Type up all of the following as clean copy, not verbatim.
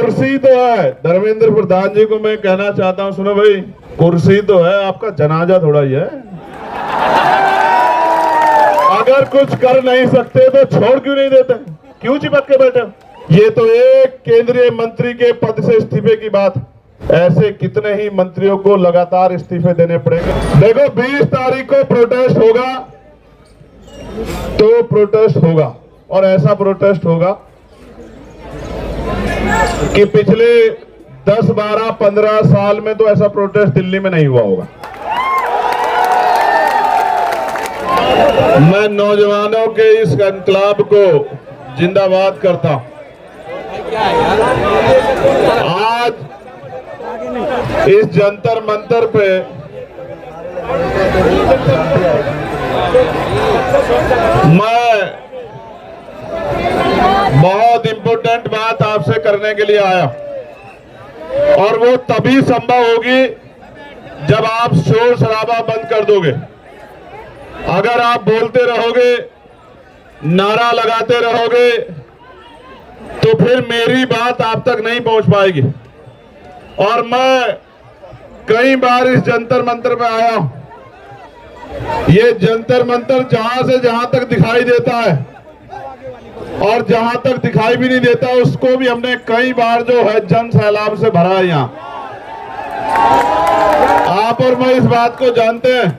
कुर्सी तो है, धर्मेंद्र प्रधान जी को मैं कहना चाहता हूं, सुनो भाई, कुर्सी तो है, आपका जनाजा थोड़ा ही है। अगर कुछ कर नहीं सकते तो छोड़ क्यों नहीं देते, क्यों चिपक के बैठे? ये तो एक केंद्रीय मंत्री के पद से इस्तीफे की बात, ऐसे कितने ही मंत्रियों को लगातार इस्तीफे देने पड़ेंगे। देखो 20 तारीख को प्रोटेस्ट होगा तो प्रोटेस्ट होगा, और ऐसा प्रोटेस्ट होगा कि पिछले 10, 12, 15 साल में तो ऐसा प्रोटेस्ट दिल्ली में नहीं हुआ होगा। मैं नौजवानों के इस इनकलाब को जिंदाबाद करता हूं। आज इस जंतर मंतर पे मैं बहुत इंपॉर्टेंट बात आपसे करने के लिए आया, और वो तभी संभव होगी जब आप शोर शराबा बंद कर दोगे। अगर आप बोलते रहोगे, नारा लगाते रहोगे, तो फिर मेरी बात आप तक नहीं पहुंच पाएगी। और मैं कई बार इस जंतर मंतर पे आया हूं। ये जंतर मंतर जहां से जहां तक दिखाई देता है, और जहां तक दिखाई भी नहीं देता उसको भी हमने कई बार जो है जन सैलाब से भरा है। यहां आप और मैं इस बात को जानते हैं,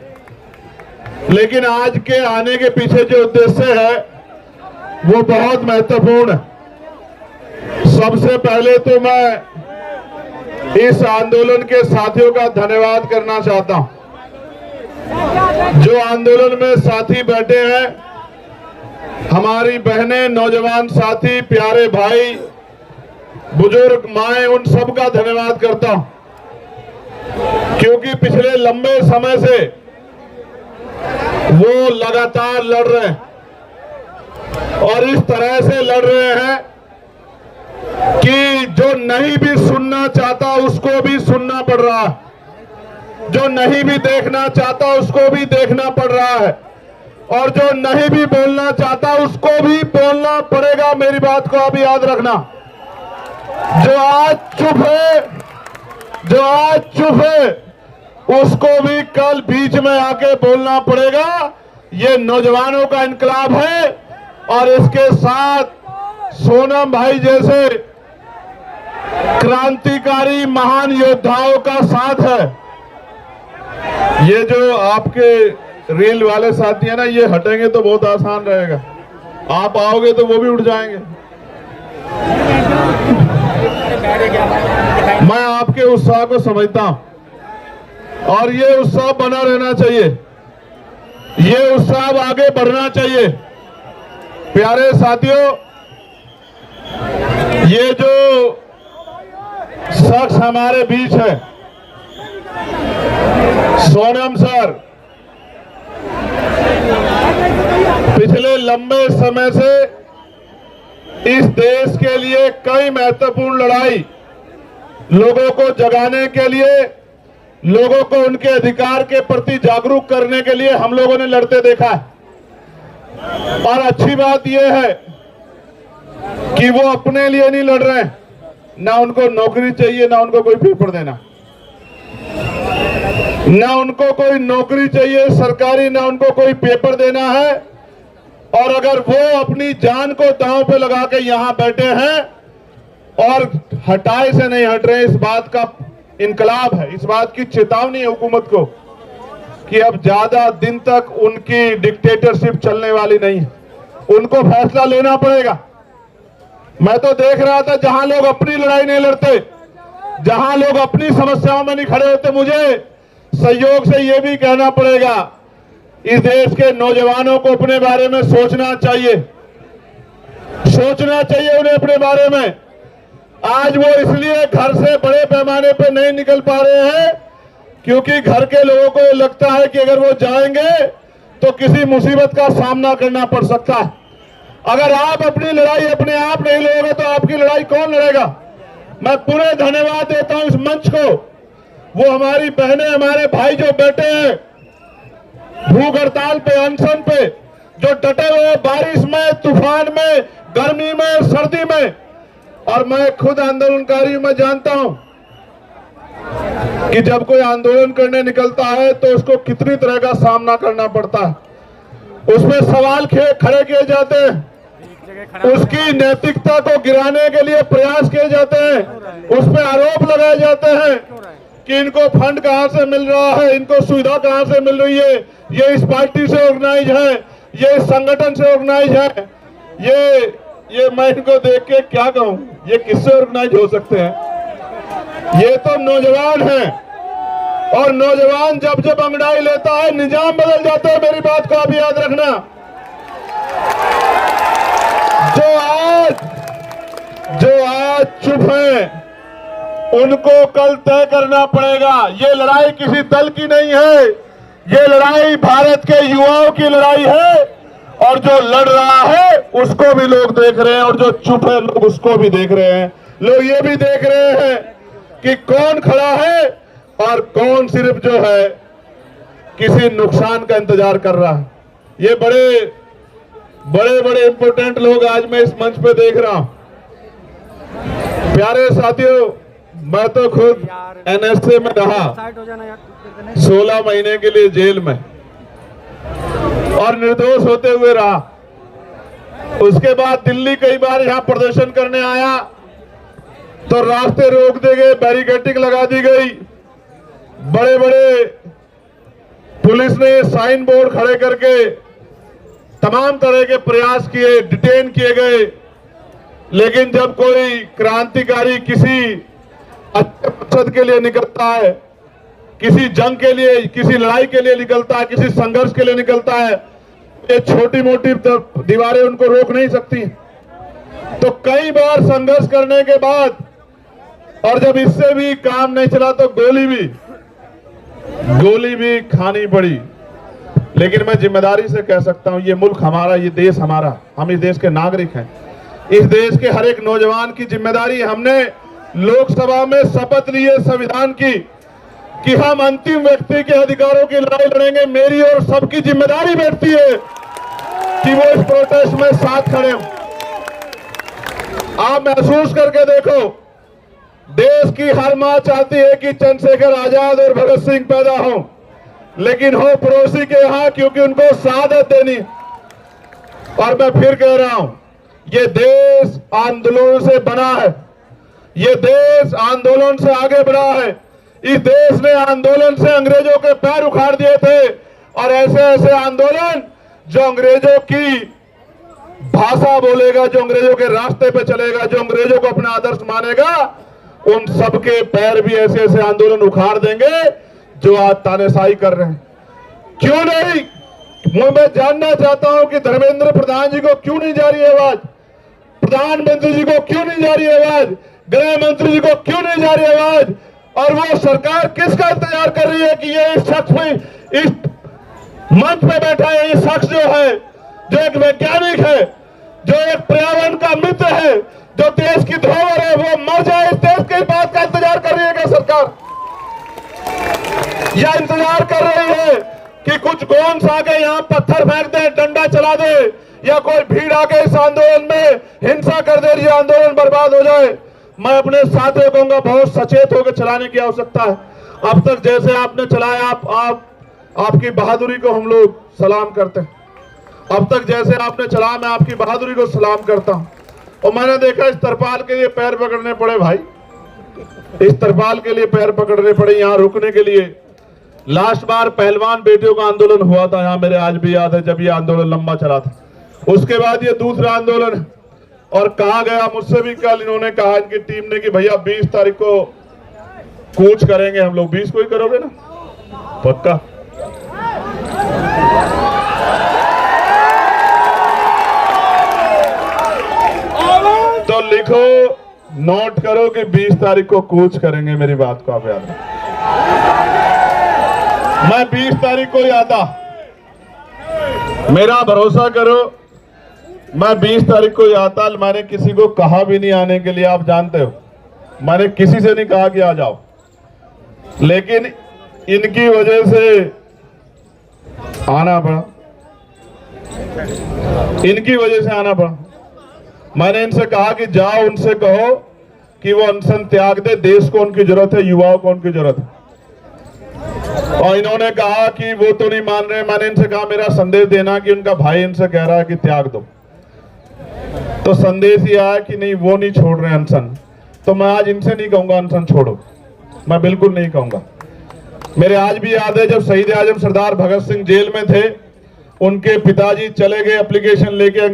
लेकिन आज के आने के पीछे जो उद्देश्य है वो बहुत महत्वपूर्ण है। सबसे पहले तो मैं इस आंदोलन के साथियों का धन्यवाद करना चाहता हूं। जो आंदोलन में साथी बैठे हैं, हमारी बहनें, नौजवान साथी, प्यारे भाई, बुजुर्ग माएं, उन सब का धन्यवाद करता हूं, क्योंकि पिछले लंबे समय से वो लगातार लड़ रहे हैं, और इस तरह से लड़ रहे हैं कि जो नहीं भी सुनना चाहता उसको भी सुनना पड़ रहा है, जो नहीं भी देखना चाहता उसको भी देखना पड़ रहा है, और जो नहीं भी बोलना चाहता उसको भी बोलना पड़ेगा। मेरी बात को आप याद रखना। जो आज चुप है उसको भी कल बीच में आके बोलना पड़ेगा। ये नौजवानों का इनकलाब है, और इसके साथ सोनम भाई जैसे क्रांतिकारी महान योद्धाओं का साथ है। ये जो आपके रेल वाले साथी है ना, ये हटेंगे तो बहुत आसान रहेगा, आप आओगे तो वो भी उठ जाएंगे। मैं आपके उत्साह को समझता हूं, और ये उत्साह बना रहना चाहिए, ये उत्साह आगे बढ़ना चाहिए। प्यारे साथियों, ये जो शख्स हमारे बीच है, सोनम सर, पिछले लंबे समय से इस देश के लिए कई महत्वपूर्ण लड़ाई, लोगों को जगाने के लिए, लोगों को उनके अधिकार के प्रति जागरूक करने के लिए हम लोगों ने लड़ते देखा है। और अच्छी बात यह है कि वो अपने लिए नहीं लड़ रहे हैं, ना उनको नौकरी चाहिए, ना उनको कोई पेपर देना, ना उनको कोई नौकरी चाहिए सरकारी, ना उनको कोई पेपर देना है। और अगर वो अपनी जान को दांव पे लगा के यहां बैठे हैं और हटाए से नहीं हट रहे, इस बात का इनकलाब है, इस बात की चेतावनी है हुकूमत को कि अब ज्यादा दिन तक उनकी डिक्टेटरशिप चलने वाली नहीं है, उनको फैसला लेना पड़ेगा। मैं तो देख रहा था जहां लोग अपनी लड़ाई नहीं लड़ते, जहां लोग अपनी समस्याओं में नहीं खड़े होते, मुझे सहयोग से यह भी कहना पड़ेगा, इस देश के नौजवानों को अपने बारे में सोचना चाहिए, उन्हें अपने बारे में। आज वो इसलिए घर से बड़े पैमाने पर नहीं निकल पा रहे हैं क्योंकि घर के लोगों को लगता है कि अगर वो जाएंगे तो किसी मुसीबत का सामना करना पड़ सकता है। अगर आप अपनी लड़ाई अपने आप नहीं लड़ोगे तो आपकी लड़ाई कौन लड़ेगा। मैं पूरे धन्यवाद देता हूं इस मंच को, वो हमारी बहनें, हमारे भाई जो बैठे हैं भूख हड़ताल पे, अनशन पे, जो डटे हुए बारिश में, तूफान में, गर्मी में, सर्दी में, और मैं खुद आंदोलनकारी मैं जानता हूं कि जब कोई आंदोलन करने निकलता है तो उसको कितनी तरह का सामना करना पड़ता है। उसमें सवाल खड़े किए जाते हैं, उसकी नैतिकता को गिराने के लिए प्रयास किए जाते हैं, उस पर आरोप लगाए जाते हैं कि इनको फंड कहां से मिल रहा है, इनको सुविधा कहां से मिल रही है, ये इस पार्टी से ऑर्गेनाइज है, ये इस संगठन से ऑर्गेनाइज है। ये मैं इनको देख के क्या कहूं, ये किससे ऑर्गेनाइज हो सकते हैं? ये तो नौजवान हैं, और नौजवान जब जब अंगड़ाई लेता है निजाम बदल जाता है। मेरी बात को आप याद रखना। जो आज चुप हैं उनको कल तय करना पड़ेगा। ये लड़ाई किसी दल की नहीं है, ये लड़ाई भारत के युवाओं की लड़ाई है, और जो लड़ रहा है उसको भी लोग देख रहे हैं, और जो चुप है लोग उसको भी देख रहे हैं। लोग ये भी देख रहे हैं कि कौन खड़ा है और कौन सिर्फ जो है किसी नुकसान का इंतजार कर रहा है। ये बड़े इंपोर्टेंट लोग आज मैं इस मंच पे देख रहा हूं। प्यारे साथियों, मैं तो खुद एनएसए में रहा 16 महीने के लिए जेल में, और निर्दोष होते हुए रहा। उसके बाद दिल्ली कई बार यहां प्रदर्शन करने आया तो रास्ते रोक दिए गए, बैरिकेडिंग लगा दी गई, बड़े पुलिस ने साइन बोर्ड खड़े करके तमाम तरह के प्रयास किए, डिटेन किए गए। लेकिन जब कोई क्रांतिकारी किसी अच्छे मकसद के लिए निकलता है, किसी जंग के लिए, किसी लड़ाई के लिए निकलता है, किसी संघर्ष के लिए निकलता है, ये छोटी मोटी दीवारें उनको रोक नहीं सकती। तो कई बार संघर्ष करने के बाद, और जब इससे भी काम नहीं चला तो गोली भी खानी पड़ी। लेकिन मैं जिम्मेदारी से कह सकता हूं, ये मुल्क हमारा, ये देश हमारा, हम इस देश के नागरिक हैं। इस देश के हर एक नौजवान की जिम्मेदारी, हमने लोकसभा में शपथ ली है संविधान की कि हम अंतिम व्यक्ति के अधिकारों की लड़ाई लड़ेंगे। मेरी और सबकी जिम्मेदारी बैठती है कि वो इस प्रोटेस्ट में साथ खड़े हों। आप महसूस करके देखो, देश की हर मां चाहती है कि चंद्रशेखर आजाद और भगत सिंह पैदा हों, लेकिन हो पड़ोसी के यहां, क्योंकि उनको शहादत देनी। और मैं फिर कह रहा हूं, ये देश आंदोलन से बना है, ये देश आंदोलन से आगे बढ़ा है। इस देश ने आंदोलन से अंग्रेजों के पैर उखाड़ दिए थे, और ऐसे आंदोलन जो अंग्रेजों की भाषा बोलेगा, जो अंग्रेजों के रास्ते पे चलेगा, जो अंग्रेजों को अपना आदर्श मानेगा, उन सबके पैर भी ऐसे आंदोलन उखाड़ देंगे जो आज तानाशाही कर रहे हैं। क्यों नहीं? मैं जानना चाहता हूं कि धर्मेंद्र प्रधान जी को क्यों नहीं जा रही आवाज, प्रधानमंत्री जी को क्यों नहीं जा रही आवाज, गृह मंत्री जी को क्यों नहीं जा रही आवाज, और वो सरकार किसका इंतजार कर रही है कि ये इस शख्स में, इस मंच पे बैठा है ये शख्स जो है, जो एक वैज्ञानिक है, जो एक पर्यावरण का मित्र है, जो देश की धरोहर है, वो मर जाए, इस देश की बात का इंतजार कर रही है क्या सरकार? या इंतजार कर रही है कि कुछ गोंस आके यहाँ पत्थर फेंक दे, डंडा चला दे, या कोई भीड़ आके इस आंदोलन में हिंसा कर दे, ये आंदोलन बर्बाद हो जाए? मैं अपने साथियों को कहूंगा, बहुत सचेत होकर चलाने की आवश्यकता है। अब तक जैसे आपने चलाया, आपकी बहादुरी को हम लोग सलाम करते हैं। अब तक जैसे आपने चलाया, मैं आपकी बहादुरी को सलाम करता हूं। और मैंने देखा इस तरपाल के लिए पैर पकड़ने पड़े भाई, इस तरपाल के लिए पैर पकड़ने पड़े यहाँ रुकने के लिए। लास्ट बार पहलवान बेटियों का आंदोलन हुआ था यहाँ, मेरे आज भी याद है, जब ये आंदोलन लंबा चला था। उसके बाद ये दूसरा आंदोलन है। और कहा गया मुझसे भी कल, इन्होंने कहा इनकी टीम ने कि भैया 20 तारीख को कूच करेंगे हम लोग। 20 को ही करोगे ना? पक्का? तो लिखो, नोट करो कि 20 तारीख को कूच करेंगे। मेरी बात को आप याद रखें। मैं 20 तारीख को ही आता, मेरा भरोसा करो, मैं 20 तारीख को ही आता। मैंने किसी को कहा भी नहीं आने के लिए, आप जानते हो, मैंने किसी से नहीं कहा कि आ जाओ, लेकिन इनकी वजह से आना पड़ा, इनकी वजह से आना पड़ा। मैंने इनसे कहा कि जाओ उनसे कहो कि वो अनशन त्याग दे, देश को उनकी जरूरत है, युवाओं को उनकी जरूरत है। और इन्होंने कहा कि वो तो नहीं मान रहे। मैंने इनसे कहा मेरा संदेश देना कि उनका भाई इनसे कह रहा है कि त्याग दो, तो संदेश ये आया कि नहीं वो नहीं छोड़ रहे अनशन। तो मैं आज इनसे नहीं कहूंगा अनशन छोड़ो, मैं बिल्कुल नहीं कहूंगा। मेरे आज भी याद है जब शहीद आजम सरदार भगत सिंह जेल में थे, उनके पिताजी चले गए एप्लीकेशन लेके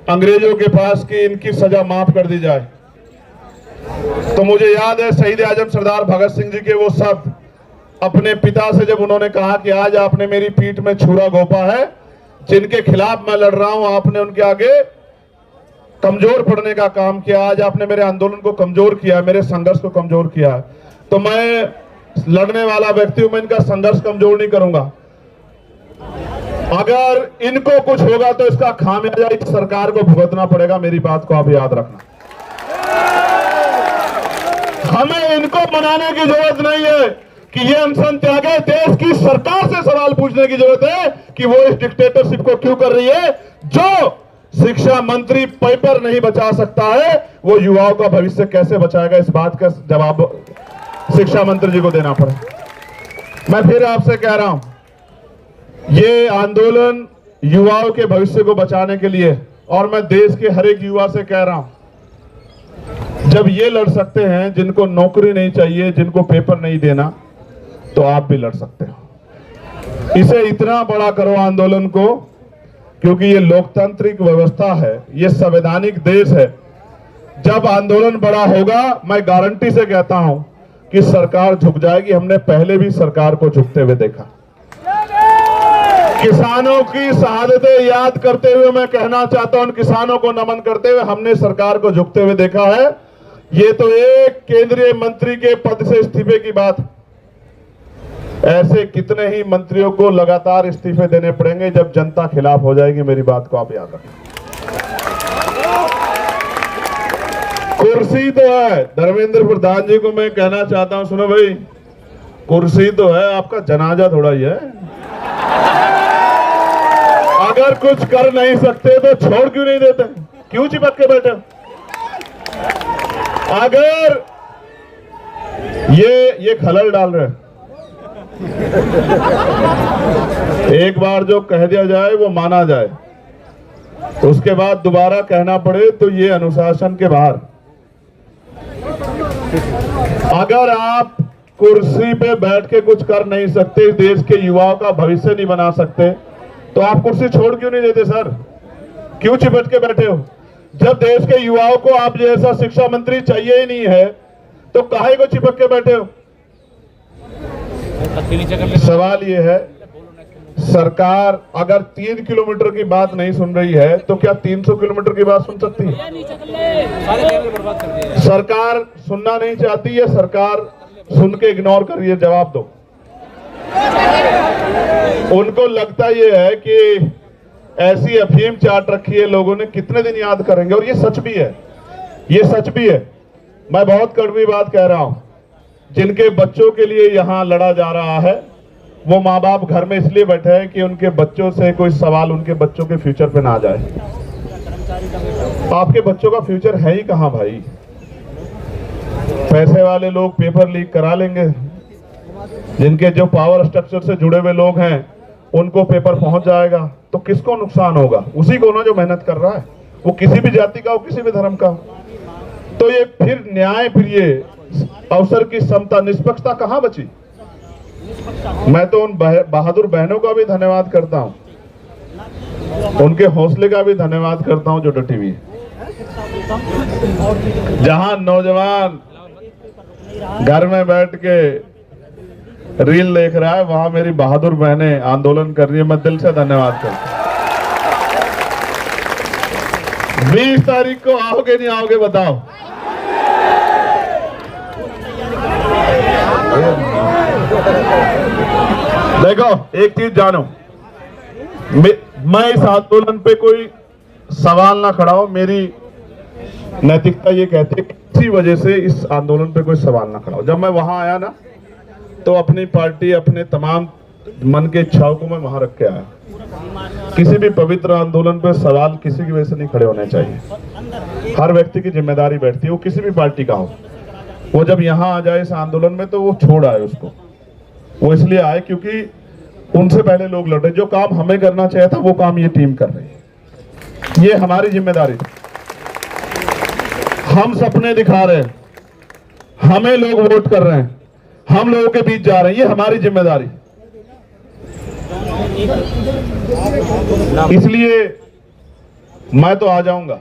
अंग्रेजों के पास कि इनकी सजा माफ कर दी जाए। तो मुझे याद है शहीद आजम सरदार भगत सिंह जी के वो शब्द अपने पिता से जब उन्होंने कहा कि आज आपने मेरी पीठ में छुरा घोंपा है, जिनके खिलाफ मैं लड़ रहा हूं, आपने उनके आगे कमजोर पड़ने का काम किया। आज आपने मेरे आंदोलन को कमजोर किया, मेरे संघर्ष को कमजोर किया। तो मैं लड़ने वाला व्यक्ति हूं, मैं इनका संघर्ष कमजोर नहीं करूंगा। अगर इनको कुछ होगा तो इसका खामियाजा इस सरकार को भुगतना पड़ेगा, मेरी बात को आप याद रखना। हमें इनको मनाने की जरूरत नहीं है कि ये अनशन त्यागे, देश की सरकार से सवाल पूछने की जरूरत है कि वो इस डिक्टेटरशिप को क्यों कर रही है। जो शिक्षा मंत्री पेपर नहीं बचा सकता है, वो युवाओं का भविष्य कैसे बचाएगा, इस बात का जवाब शिक्षा मंत्री जी को देना पड़े। मैं फिर आपसे कह रहा हूं, ये आंदोलन युवाओं के भविष्य को बचाने के लिए, और मैं देश के हर एक युवा से कह रहा हूं, जब ये लड़ सकते हैं जिनको नौकरी नहीं चाहिए, जिनको पेपर नहीं देना, तो आप भी लड़ सकते हो। इसे इतना बड़ा करो आंदोलन को, क्योंकि ये लोकतांत्रिक व्यवस्था है, ये संवैधानिक देश है। जब आंदोलन बड़ा होगा, मैं गारंटी से कहता हूं कि सरकार झुक जाएगी। हमने पहले भी सरकार को झुकते हुए देखा। किसानों की शहादतें याद करते हुए मैं कहना चाहता हूं, किसानों को नमन करते हुए हमने सरकार को झुकते हुए देखा है। ये तो एक केंद्रीय मंत्री के पद से इस्तीफे की बात, ऐसे कितने ही मंत्रियों को लगातार इस्तीफे देने पड़ेंगे जब जनता खिलाफ हो जाएगी। मेरी बात को आप याद रखें। कुर्सी तो है, धर्मेंद्र प्रधान जी को मैं कहना चाहता हूं, सुनो भाई, कुर्सी तो है, आपका जनाजा थोड़ा ही है। अगर कुछ कर नहीं सकते तो छोड़ क्यों नहीं देते, क्यों चिपक के बैठे? अगर ये खलल डाल रहे हैं, एक बार जो कह दिया जाए वो माना जाए, तो उसके बाद दोबारा कहना पड़े तो ये अनुशासन के बाहर। अगर आप कुर्सी पे बैठ के कुछ कर नहीं सकते, देश के युवाओं का भविष्य नहीं बना सकते, तो आप कुर्सी छोड़ क्यों नहीं देते सर? क्यों चिपट के बैठे हो? जब देश के युवाओं को आप जैसा शिक्षा मंत्री चाहिए ही नहीं है, तो काहे को चिपक के बैठे हो? सवाल ये है, सरकार अगर 3 किलोमीटर की बात नहीं सुन रही है, तो क्या 300 किलोमीटर की बात सुन सकती है? सरकार सुनना नहीं चाहती है, सरकार सुन के इग्नोर कर रही है। जवाब दो। उनको लगता ये है कि ऐसी अफीम चाट रखी है लोगों ने, कितने दिन याद करेंगे। और ये सच भी है, ये सच भी है। मैं बहुत कड़वी बात कह रहा हूं, जिनके बच्चों के लिए यहां लड़ा जा रहा है, वो माँ बाप घर में इसलिए बैठे हैं कि उनके बच्चों से कोई सवाल उनके बच्चों के फ्यूचर पे ना आ जाए। आपके बच्चों का फ्यूचर है ही कहां भाई? पैसे वाले लोग पेपर लीक करा लेंगे, जिनके जो पावर स्ट्रक्चर से जुड़े हुए लोग हैं उनको पेपर पहुंच जाएगा, तो किसको नुकसान होगा? उसी को ना जो मेहनत कर रहा है, वो किसी भी जाति का हो, किसी भी धर्म का हो। तो ये फिर न्याय, फिर ये अवसर की समता, निष्पक्षता कहां बची? मैं तो उन बहादुर बहनों का भी धन्यवाद करता हूं, उनके हौसले का भी धन्यवाद करता हूं जो डटी हुई है। जहां नौजवान घर में बैठ के रील देख रहा है, वहां मेरी बहादुर बहनें आंदोलन कर रही है। मैं दिल से धन्यवाद करता हूं। 20 तारीख को आओगे नहीं आओगे बताओ? देखो एक चीज जानो, मैं इस आंदोलन पे कोई सवाल ना खड़ा हो, मेरी नैतिकता ये कहती है किसी वजह से इस आंदोलन पे कोई सवाल ना खड़ा हो। जब मैं वहां आया ना, तो अपनी पार्टी, अपने तमाम मन के इच्छाओं को मैं वहां रख के आया। किसी भी पवित्र आंदोलन पर सवाल किसी की वजह से नहीं खड़े होने चाहिए। हर व्यक्ति की जिम्मेदारी बैठती है, वो किसी भी पार्टी का हो। वो जब यहाँ आ जाए इस आंदोलन में तो वो छोड़ आए उसको। वो इसलिए आए क्योंकि उनसे पहले लोग लड़ रहे। जो काम हमें करना चाहिए था वो काम ये टीम कर रही है। ये हमारी जिम्मेदारी थी। हम सपने दिखा रहे हैं, हमें लोग वोट कर रहे हैं, हम लोगों के बीच जा रहे हैं, ये हमारी जिम्मेदारी। इसलिए मैं तो आ जाऊंगा।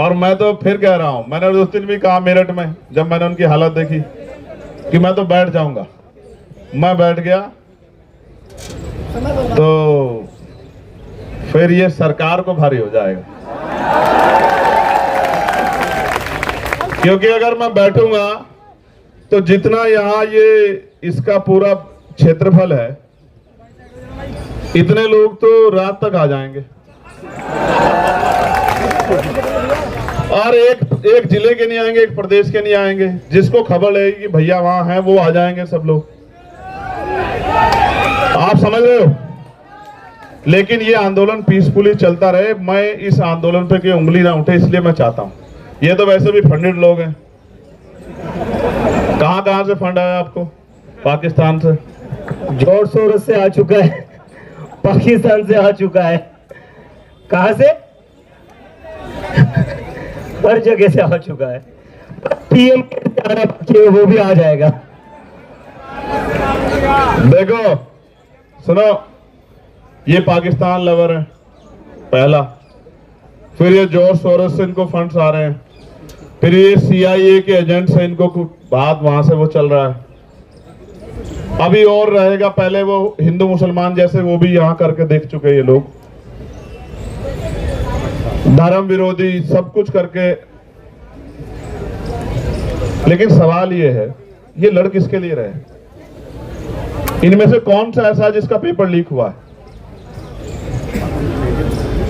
और मैं तो फिर कह रहा हूं, मैंने उस दिन भी कहा मेरठ में जब मैंने उनकी हालत देखी कि मैं तो बैठ जाऊंगा। मैं बैठ गया तो फिर ये सरकार को भारी हो जाएगा। क्योंकि अगर मैं बैठूंगा तो जितना यहां ये इसका पूरा क्षेत्रफल है, इतने लोग तो रात तक आ जाएंगे। और एक जिले के नहीं आएंगे, एक प्रदेश के नहीं आएंगे। जिसको खबर लगेगी कि भैया वहां है वो आ जाएंगे सब लोग। आप समझ रहे हो? लेकिन ये आंदोलन पीसफुली चलता रहे। मैं इस आंदोलन पे कोई उंगली ना उठे इसलिए मैं चाहता हूं। ये तो वैसे भी फंडेड लोग हैं। कहां से फंड आया आपको? पाकिस्तान से जोर शोर से आ चुका है, पाकिस्तान से आ चुका है। कहां से? हर जगह से आ चुका है। पीएम के वो भी आ जाएगा। देखो सुनो, ये पाकिस्तान लवर है पहला, फिर ये जोर शोर से इनको फंड्स आ रहे हैं, फिर ये CIA के एजेंट से इनको बात वहां से वो चल रहा है। अभी और रहेगा, पहले वो हिंदू मुसलमान जैसे वो भी यहाँ करके देख चुके ये लोग, धर्म विरोधी सब कुछ करके। लेकिन सवाल ये है, ये लड़ किसके लिए रहे? इनमें से कौन सा ऐसा है जिसका पेपर लीक हुआ है?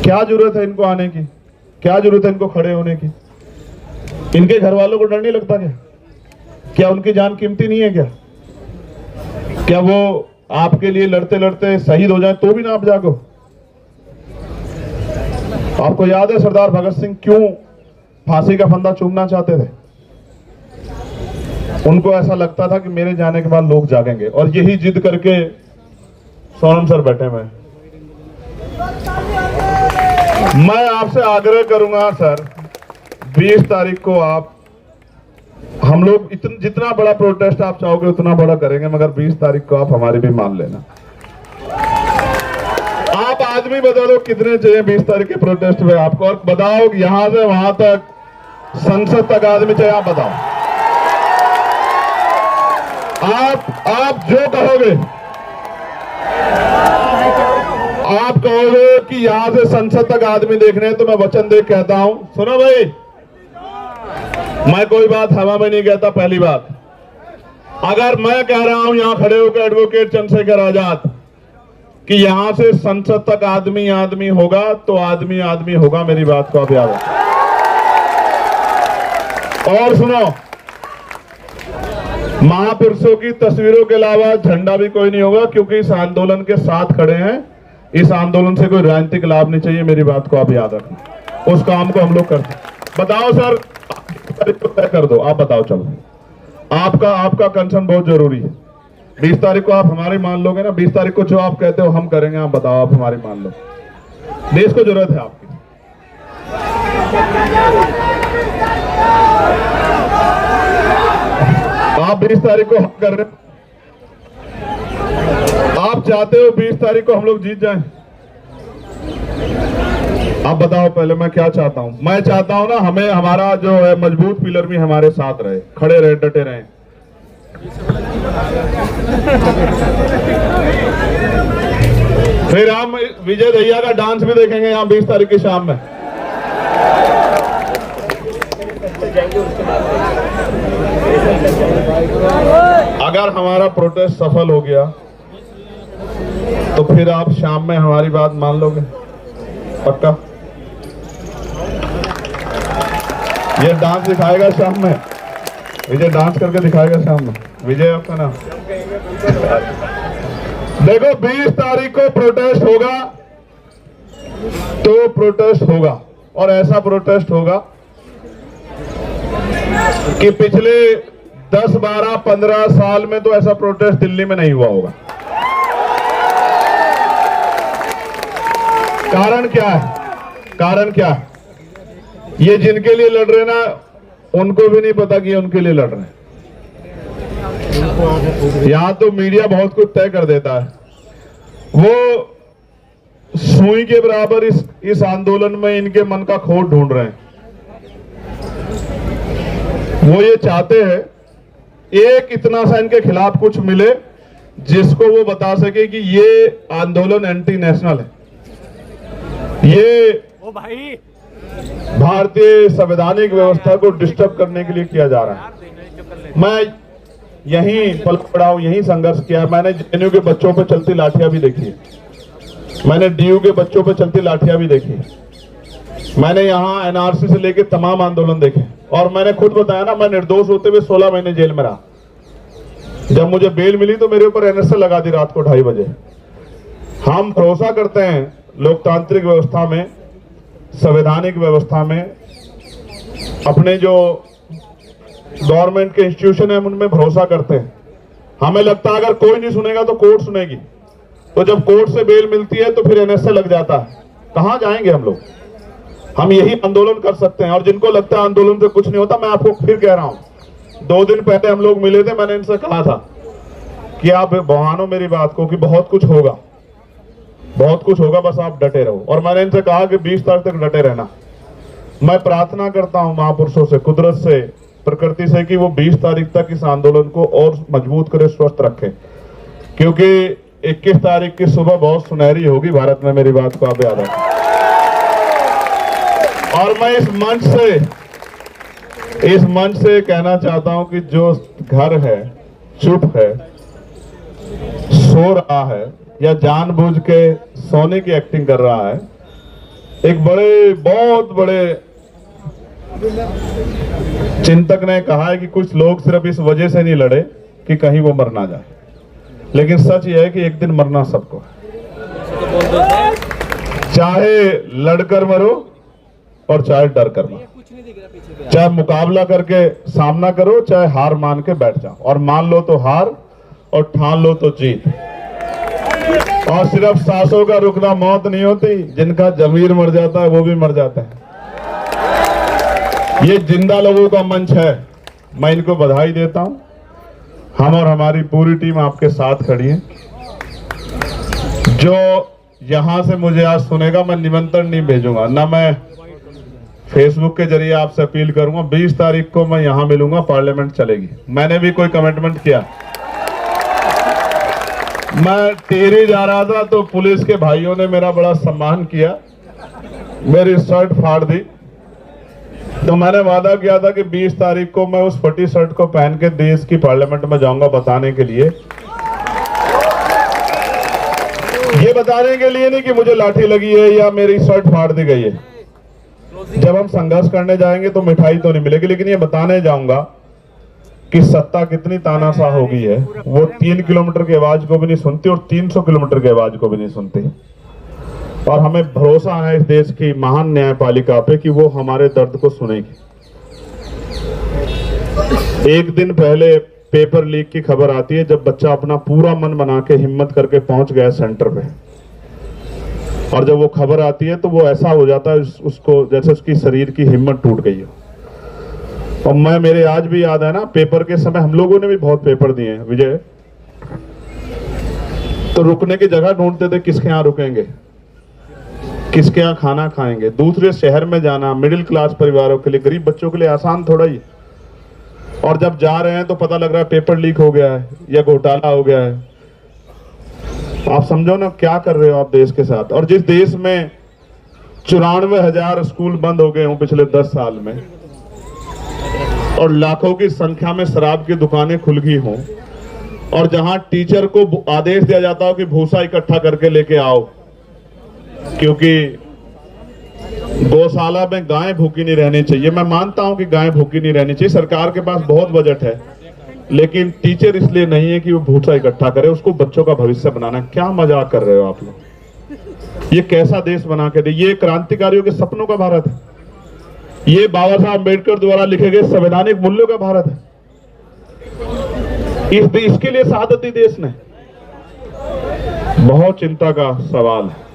क्या जरूरत है इनको आने की? क्या जरूरत है इनको खड़े होने की? इनके घर वालों को डर नहीं लगता क्या? क्या उनकी जान कीमती नहीं है क्या? क्या वो आपके लिए लड़ते लड़ते शहीद हो जाए तो भी ना आप जागो? आपको याद है सरदार भगत सिंह क्यों फांसी का फंदा चूमना चाहते थे? उनको ऐसा लगता था कि मेरे जाने के बाद लोग जागेंगे। और यही जिद करके सोनम सर बैठे हुए। मैं आपसे आग्रह करूंगा सर, 20 तारीख को आप, हम लोग जितना बड़ा प्रोटेस्ट आप चाहोगे उतना बड़ा करेंगे, मगर 20 तारीख को आप हमारी भी मान लेना। आप आदमी बता दो कितने चाहिए 20 तारीख के प्रोटेस्ट में आपको, और बताओ यहां से वहां तक, संसद तक आदमी चाहिए, आप बताओ। आप जो कहोगे, आप कहोगे कि यहां से संसद तक आदमी देखने हैं, तो मैं वचन दे कहता हूं। सुनो भाई, मैं कोई बात हवा में नहीं कहता। पहली बात, अगर मैं कह रहा हूं यहां खड़े होकर एडवोकेट चंद्रशेखर आजाद कि यहां से संसद तक आदमी आदमी होगा, तो आदमी आदमी होगा। मेरी बात को आप याद रखें। और सुनो, महापुरुषों की तस्वीरों के अलावा झंडा भी कोई नहीं होगा, क्योंकि इस आंदोलन के साथ खड़े हैं। इस आंदोलन से कोई राजनीतिक लाभ नहीं चाहिए। मेरी बात को आप याद रखें। उस काम को हम लोग करते हैं। बताओ सर, तय कर दो, आप बताओ। चलो, आपका कंसर्न बहुत जरूरी है। 20 तारीख को आप हमारी मान लोगे ना? 20 तारीख को जो आप कहते हो हम करेंगे। आप बताओ, आप हमारी मान लो। देश को जरूरत है आपकी। आप 20 तारीख को हम कर रहे हो। आप चाहते हो 20 तारीख को हम लोग जीत जाएं? आप बताओ पहले, मैं क्या चाहता हूं? मैं चाहता हूं ना, हमें हमारा जो है मजबूत पिलर भी हमारे साथ रहे, खड़े रहे, डटे रहे। फिर हम विजय दहिया का डांस भी देखेंगे यहाँ 20 तारीख की शाम में। अगर हमारा प्रोटेस्ट सफल हो गया तो फिर आप शाम में हमारी बात मान लोगे? पक्का? ये डांस दिखाएगा शाम में, विजय डांस करके दिखाएगा शाम में। विजय आपका नाम? देखो 20 तारीख को प्रोटेस्ट होगा। तो प्रोटेस्ट होगा, और ऐसा प्रोटेस्ट होगा कि पिछले 10, 12, 15 साल में तो ऐसा प्रोटेस्ट दिल्ली में नहीं हुआ होगा। कारण क्या है? कारण क्या है? ये जिनके लिए लड़ रहे ना, उनको भी नहीं पता कि ये उनके लिए लड़ रहे हैं। यहां तो मीडिया बहुत कुछ तय कर देता है। वो सुई के बराबर इस आंदोलन में इनके मन का खोट ढूंढ रहे हैं। वो ये चाहते हैं एक इतना सा इनके खिलाफ कुछ मिले जिसको वो बता सके कि ये आंदोलन एंटी नेशनल है, ये भारतीय संवैधानिक व्यवस्था को डिस्टर्ब करने के लिए किया जा रहा है। मैं यहीं पल पड़ा हूं, यहीं संघर्ष किया। मैंने जेएनयू के बच्चों पे चलती लाठियां भी देखी, मैंने डीयू के बच्चों पे चलती लाठियां भी देखी, मैंने यहाँ एनआरसी से लेके तमाम आंदोलन देखे, और मैंने खुद बताया ना, मैं निर्दोष होते हुए 16 महीने जेल में रहा। जब मुझे बेल मिली तो मेरे ऊपर एनएसए लगा दी रात को 2:30 बजे। हम भरोसा करते हैं लोकतांत्रिक व्यवस्था में, संवैधानिक व्यवस्था में, अपने जो गवर्नमेंट के इंस्टीट्यूशन है उनमें भरोसा करते हैं। हमें लगता है अगर कोई नहीं सुनेगा तो कोर्ट सुनेगी, तो जब कोर्ट से बेल मिलती है तो फिर एनएसए लग जाता है। कहां जाएंगे हम लोग? हम यही आंदोलन कर सकते हैं। और जिनको लगता है आंदोलन से कुछ नहीं होता, मैं आपको फिर कह रहा हूं, 2 दिन पहले हम लोग मिले थे, मैंने इनसे कहा था कि आप बहानो मेरी बात को कि बहुत कुछ होगा, बहुत कुछ होगा, बस आप डटे रहो। और मैंने इनसे कहा कि 20 तारीख तक डटे रहना। मैं प्रार्थना करता हूं महापुरुषों से, कुदरत से, प्रकृति से कि वो 20 तारीख तक इस आंदोलन को और मजबूत करे, स्वस्थ रखे, क्योंकि 21 तारीख की सुबह बहुत सुनहरी होगी भारत में। मेरी बात को आप याद रखें। और मैं इस मंच से कहना चाहता हूं कि जो घर है, चुप है, सो रहा है या जानबूझ के सोने की एक्टिंग कर रहा है, एक बहुत बड़े चिंतक ने कहा है कि कुछ लोग सिर्फ इस वजह से नहीं लड़े कि कहीं वो मर ना जाए, लेकिन सच यह है कि एक दिन मरना सबको है। चाहे लड़कर मरो और चाहे डर कर मरो, चाहे मुकाबला करके सामना करो, चाहे हार मान के बैठ जाओ, और मान लो तो हार और ठान लो तो जीत। और सिर्फ सांसों का रुकना मौत नहीं होती, जिनका जमीर मर जाता है वो भी मर जाता है। ये जिंदा लोगों का मंच है, मैं इनको बधाई देता हूं। हम और हमारी पूरी टीम आपके साथ खड़ी है। जो यहां से मुझे आज सुनेगा, मैं निमंत्रण नहीं भेजूंगा, ना मैं फेसबुक के जरिए आपसे अपील करूंगा। 20 तारीख को मैं यहां मिलूंगा, पार्लियामेंट चलेगी। मैंने भी कोई कमिटमेंट किया। मैं टिहरी जा रहा था तो पुलिस के भाइयों ने मेरा बड़ा सम्मान किया, मेरी शर्ट फाड़ दी, तो मैंने वादा किया था कि 20 तारीख को मैं उस फटी शर्ट को पहन के देश की पार्लियामेंट में जाऊंगा, बताने के लिए, ये बताने के लिए नहीं कि मुझे लाठी लगी है या मेरी शर्ट फाड़ दी गई है। जब हम संघर्ष करने जाएंगे तो मिठाई तो नहीं मिलेगी, लेकिन ये बताने जाऊंगा कि सत्ता कितनी तानाशाह हो गई है। वो 3 किलोमीटर की आवाज को भी नहीं सुनती और 300 किलोमीटर की आवाज को भी नहीं सुनती। और हमें भरोसा है इस देश की महान न्यायपालिका पे कि वो हमारे दर्द को सुनेगी। एक दिन पहले पेपर लीक की खबर आती है, जब बच्चा अपना पूरा मन बना के हिम्मत करके पहुंच गया सेंटर पे, और जब वो खबर आती है तो वो ऐसा हो जाता है उसको जैसे उसकी शरीर की हिम्मत टूट गई हो। और मेरे आज भी याद है ना, पेपर के समय हम लोगों ने भी बहुत पेपर दिए हैं विजय, तो रुकने की जगह ढूंढते थे, किसके यहाँ रुकेंगे, किसके यहाँ खाना खाएंगे। दूसरे शहर में जाना मिडिल क्लास परिवारों के लिए, गरीब बच्चों के लिए आसान थोड़ा ही। और जब जा रहे हैं तो पता लग रहा है पेपर लीक हो गया है या घोटाला हो गया है। आप समझो ना क्या कर रहे हो आप देश के साथ। और जिस देश में 94,000 स्कूल बंद हो गए हों पिछले 10 साल में, और लाखों की संख्या में शराब की दुकानें खुल गई हों, और जहां टीचर को आदेश दिया जाता हो कि भूसा इकट्ठा करके लेके आओ, क्योंकि गौशाला में गाय भूखी नहीं रहनी चाहिए। मैं मानता हूं कि गाय भूखी नहीं रहनी चाहिए, सरकार के पास बहुत बजट है, लेकिन टीचर इसलिए नहीं है कि वो भूसा इकट्ठा करे, उसको बच्चों का भविष्य बनाना है। क्या मजाक कर रहे हो आप लोग? ये कैसा देश बना के दे? ये क्रांतिकारियों के सपनों का भारत है, ये बाबा साहब अम्बेडकर द्वारा लिखे गए संवैधानिक मूल्यों का भारत है। इसके लिए शहादत दी देश ने। बहुत चिंता का सवाल है।